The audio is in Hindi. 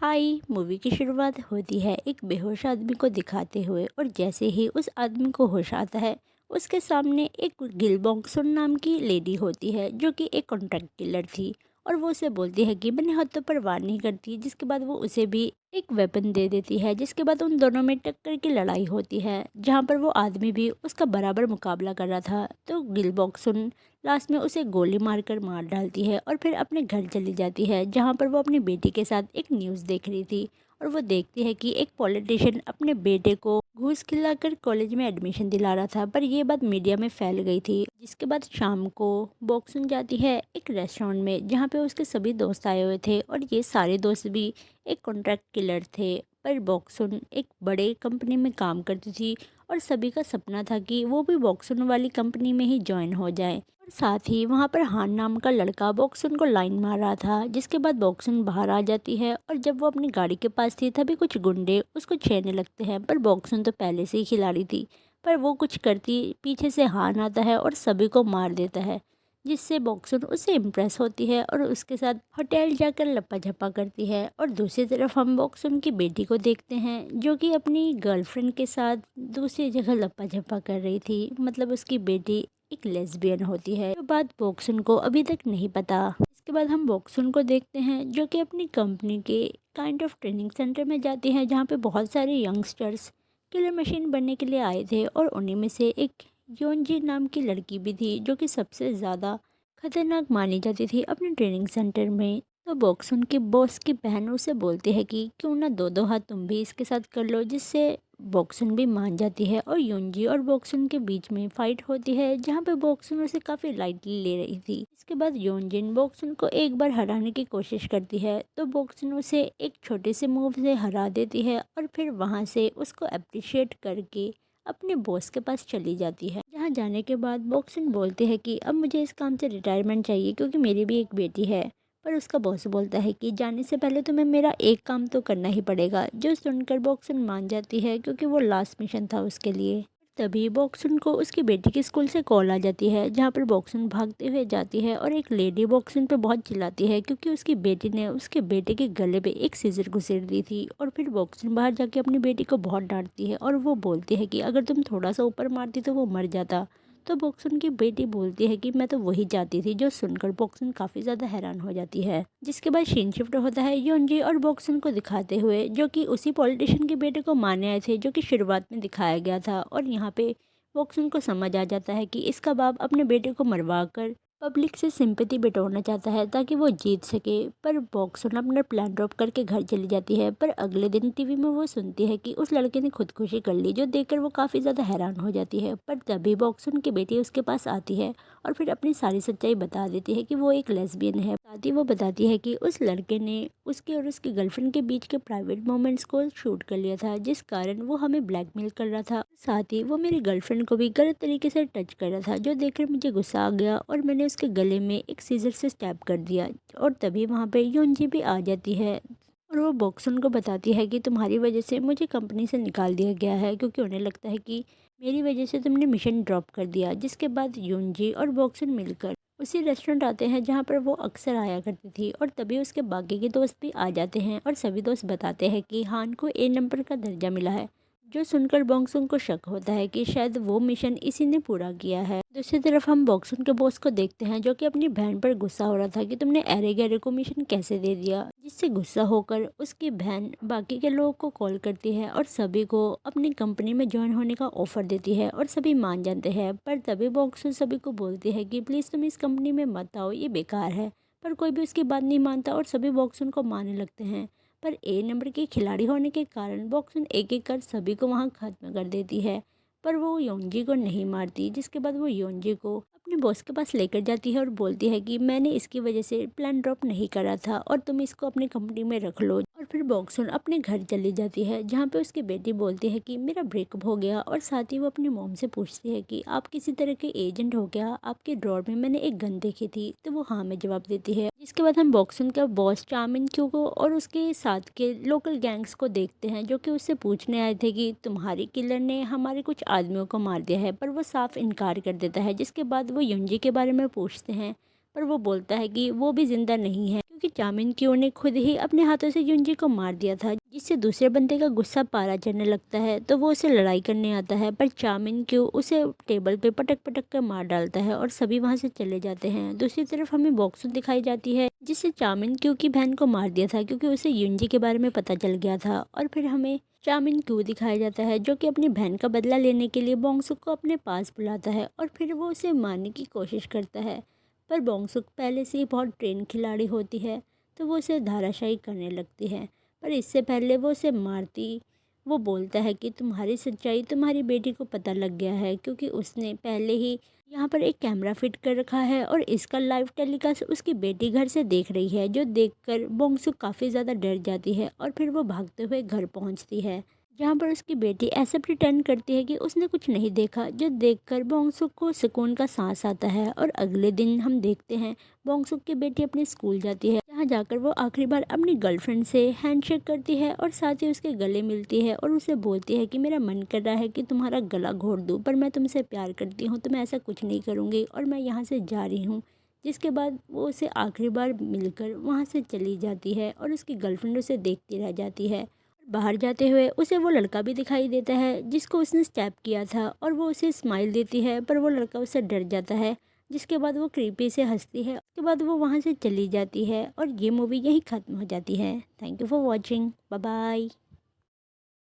हाय मूवी की शुरुआत होती है एक बेहोश आदमी को दिखाते हुए और जैसे ही उस आदमी को होश आता है उसके सामने एक गिल बॉक्सन नाम की लेडी होती है जो कि एक कॉन्ट्रैक्ट किलर थी। और वो उसे बोलती है कि मैंने हद पर वार नहीं करती, जिसके बाद वो उसे भी एक वेपन दे देती है, जिसके बाद उन दोनों में टक्कर की लड़ाई होती है जहाँ पर वो आदमी भी उसका बराबर मुकाबला कर रहा था। तो गिल बॉक्सन लास्ट में उसे गोली मारकर मार डालती है और फिर अपने घर चली जाती है जहाँ पर वो अपनी बेटी के साथ एक न्यूज़ देख रही थी। और वो देखती है कि एक पॉलिटिशियन अपने बेटे को घूस खिलाकर कॉलेज में एडमिशन दिला रहा था, पर ये बात मीडिया में फैल गई थी। जिसके बाद शाम को बॉक्सन जाती है एक रेस्टोरेंट में जहाँ पे उसके सभी दोस्त आए हुए थे और ये सारे दोस्त भी एक कॉन्ट्रैक्ट किलर थे। पर बॉक्सन एक बड़े कंपनी में काम करती थी और सभी का सपना था कि वो भी बॉक्सन वाली कंपनी में ही ज्वाइन हो जाए। और साथ ही वहाँ पर हान नाम का लड़का बॉक्सन को लाइन मार रहा था, जिसके बाद बॉक्सन बाहर आ जाती है और जब वो अपनी गाड़ी के पास थी तभी कुछ गुंडे उसको छेड़ने लगते हैं। पर बॉक्सन तो पहले से ही खिलाड़ी थी, पर वो कुछ करती पीछे से हान आता है और सभी को मार देता है, जिससे बॉक्सन उससे इम्प्रेस होती है और उसके साथ होटल जाकर लप्पा झप्पा करती है। और दूसरी तरफ हम बॉक्सन की बेटी को देखते हैं जो कि अपनी गर्लफ्रेंड के साथ दूसरी जगह लप्पा झप्पा कर रही थी। मतलब उसकी बेटी एक लेस्बियन होती है, जो बात बॉक्सन को अभी तक नहीं पता। इसके बाद हम बॉक्सन को देखते हैं जो कि अपनी कंपनी के काइंड ऑफ ट्रेनिंग सेंटर में जाती है जहाँ पे बहुत सारे यंगस्टर्स किलर मशीन बनने के लिए आए थे और उन्हीं में से एक योनजी नाम की लड़की भी थी जो कि सबसे ज़्यादा खतरनाक मानी जाती थी अपने ट्रेनिंग सेंटर में। तो बॉक्सन के बॉस की बहन उसे बोलती है कि क्यों ना दो दो हाथ तुम भी इसके साथ कर लो, जिससे बॉक्सन भी मान जाती है और योनजी और बॉक्सन के बीच में फाइट होती है जहाँ पे बॉक्सन उसे काफ़ी लाइटली ले रही थी। इसके बाद योनजिन बॉक्सन को एक बार हराने की कोशिश करती है तो बॉक्सन उसे एक छोटे से मूव से हरा देती है और फिर वहाँ से उसको अप्रिशिएट करके अपने बॉस के पास चली जाती है। जहाँ जाने के बाद बॉक्सन बोलते हैं कि अब मुझे इस काम से रिटायरमेंट चाहिए क्योंकि मेरी भी एक बेटी है। पर उसका बॉस बोलता है कि जाने से पहले तुम्हें मेरा एक काम तो करना ही पड़ेगा, जो सुनकर बॉक्सन मान जाती है क्योंकि वो लास्ट मिशन था उसके लिए। तभी बॉक्सन को उसकी बेटी के स्कूल से कॉल आ जाती है जहाँ पर बॉक्सन भागते हुए जाती है और एक लेडी बॉक्सन पे बहुत चिल्लाती है क्योंकि उसकी बेटी ने उसके बेटे के गले पे एक सीजर घुसेड़ दी थी। और फिर बॉक्सन बाहर जाके अपनी बेटी को बहुत डांटती है और वो बोलती है कि अगर तुम थोड़ा सा ऊपर मारती तो वो मर जाता। तो बॉक्सन की बेटी बोलती है कि मैं तो वही चाहती थी, जो सुनकर बॉक्सन काफ़ी ज़्यादा हैरान हो जाती है। जिसके बाद सीन शिफ्ट होता है योनजी और बॉक्सन को दिखाते हुए जो कि उसी पॉलिटिशियन के बेटे को मारने आए थे जो कि शुरुआत में दिखाया गया था। और यहाँ पे बॉक्सन को समझ आ जाता है कि इसका बाप अपने बेटे को मरवा कर पब्लिक से सिंपैथी बटोरना चाहता है ताकि वो जीत सके। पर बॉक्सन अपना प्लान ड्रॉप करके घर चली जाती है। पर अगले दिन टीवी में वो सुनती है कि उस लड़के ने खुदकुशी कर ली, जो देखकर वो काफ़ी ज़्यादा हैरान हो जाती है। पर तभी बॉक्सन की बेटी उसके पास आती है और फिर अपनी सारी सच्चाई बता देती है कि वो एक लेस्बियन है। साथ ही वो बताती है कि उस लड़के ने उसके और उसकी गर्लफ्रेंड के बीच के प्राइवेट मोमेंट्स को शूट कर लिया था, जिस कारण वो हमें ब्लैकमेल कर रहा था। साथ ही वो मेरी गर्लफ्रेंड को भी गलत तरीके से टच कर रहा था, जो देखकर मुझे गुस्सा आ गया और मैंने उसके गले में एक सीजर से स्टैब कर दिया। और तभी वहाँ पे योनजी भी आ जाती है और वो बॉक्सन को बताती है कि तुम्हारी वजह से मुझे कंपनी से निकाल दिया गया है, क्योंकि उन्हें लगता है कि मेरी वजह से तुमने मिशन ड्रॉप कर दिया। जिसके बाद योनजी और बॉक्सन मिलकर उसी रेस्टोरेंट आते हैं जहाँ पर वो अक्सर आया करती थी। और तभी उसके बाकी के दोस्त भी आ जाते हैं और सभी दोस्त बताते हैं कि हान को ए नंबर का दर्जा मिला है, जो सुनकर बॉक्सन को शक होता है कि शायद वो मिशन इसी ने पूरा किया है। दूसरी तरफ हम बॉक्सन के बॉस को देखते हैं जो कि अपनी बहन पर गुस्सा हो रहा था कि तुमने एरे गैरे को मिशन कैसे दे दिया, जिससे गुस्सा होकर उसकी बहन बाकी के लोगों को कॉल करती है और सभी को अपनी कंपनी में ज्वाइन होने का ऑफर देती है और सभी मान जाते हैं। पर तभी बॉक्सन सभी को बोलती है कि प्लीज़ तुम इस कंपनी में मत आओ, ये बेकार है। पर कोई भी उसकी बात नहीं मानता और सभी बॉक्सन को मानने लगते हैं। पर ए नंबर के खिलाड़ी होने के कारण बॉक्सन एक एक कर सभी को वहाँ खत्म कर देती है। पर वो योनजी को नहीं मारती। जिसके बाद वो योनजी को अपने बॉस के पास लेकर जाती है और बोलती है कि मैंने इसकी वजह से प्लान ड्रॉप नहीं करा था और तुम इसको अपनी कंपनी में रख लो। और फिर बॉक्सन अपने घर चली जाती है जहाँ पे उसकी बेटी बोलती है कि मेरा ब्रेकअप हो गया। और साथ ही वो अपनी मॉम से पूछती है कि आप किसी तरह के एजेंट हो क्या, आपके ड्रॉर में मैंने एक गन देखी थी। तो वो हाँ में जवाब देती है। जिसके बाद हम बॉक्सन का बॉस चामिन क्यू को और उसके साथ के लोकल गैंग्स को देखते हैं जो कि उससे पूछने आए थे कि तुम्हारी किलर ने हमारे कुछ आदमियों को मार दिया है, पर वो साफ इनकार कर देता है। जिसके बाद वो युंजी के बारे में पूछते हैं, पर वो बोलता है कि वो भी जिंदा नहीं है क्योंकि चामिन क्यू ने खुद ही अपने हाथों से युंजी को मार दिया था, जिससे दूसरे बंदे का गुस्सा पारा चढ़ने लगता है। तो वो उसे लड़ाई करने आता है, पर चामिन क्यू उसे टेबल पे पटक पटक कर मार डालता है और सभी वहां से चले जाते हैं। दूसरी तरफ हमें बॉक्सो दिखाई जाती है, जिससे चामिन क्यू की बहन को मार दिया था क्योंकि उसे युंजी के बारे में पता चल गया था। और फिर हमें चामिन क्यू दिखाया जाता है, जो कि अपनी बहन का बदला लेने के लिए बोंगसुक को अपने पास बुलाता है और फिर वो उसे मारने की कोशिश करता है। पर बोंगसुक पहले से ही बहुत ट्रेन खिलाड़ी होती है, तो वो उसे धाराशायी करने लगती है। पर इससे पहले वो उसे मारती, वो बोलता है कि तुम्हारी सच्चाई तुम्हारी बेटी को पता लग गया है, क्योंकि उसने पहले ही यहाँ पर एक कैमरा फिट कर रखा है और इसका लाइव टेलीकास्ट उसकी बेटी घर से देख रही है, जो देखकर बोंगसुक काफ़ी ज़्यादा डर जाती है और फिर वो भागते हुए घर पहुँचती है, जहाँ पर उसकी बेटी ऐसे प्रिटेंड करती है कि उसने कुछ नहीं देखा, जो देखकर बोंगसुक को सुकून का सांस आता है। और अगले दिन हम देखते हैं बोंगसुक की बेटी अपने स्कूल जाती है, जहाँ जाकर वो आखिरी बार अपनी गर्लफ्रेंड से हैंडशेक करती है और साथ ही उसके गले मिलती है और उसे बोलती है कि मेरा मन कर रहा है कि तुम्हारा गला घोट दूँ, पर मैं तुमसे प्यार करती हूँ तो मैं ऐसा कुछ नहीं करूँगी और मैं यहाँ से जा रही हूँ। जिसके बाद वो उसे आखिरी बार मिलकर वहाँ से चली जाती है और उसकी गर्लफ्रेंड उसे देखती रह जाती है। बाहर जाते हुए उसे वो लड़का भी दिखाई देता है जिसको उसने स्टैप किया था, और वो उसे स्माइल देती है, पर वो लड़का उससे डर जाता है। जिसके बाद वो क्रीपी से हंसती है, उसके बाद वो वहाँ से चली जाती है और ये मूवी यहीं ख़त्म हो जाती है। Thank you for watching, bye bye.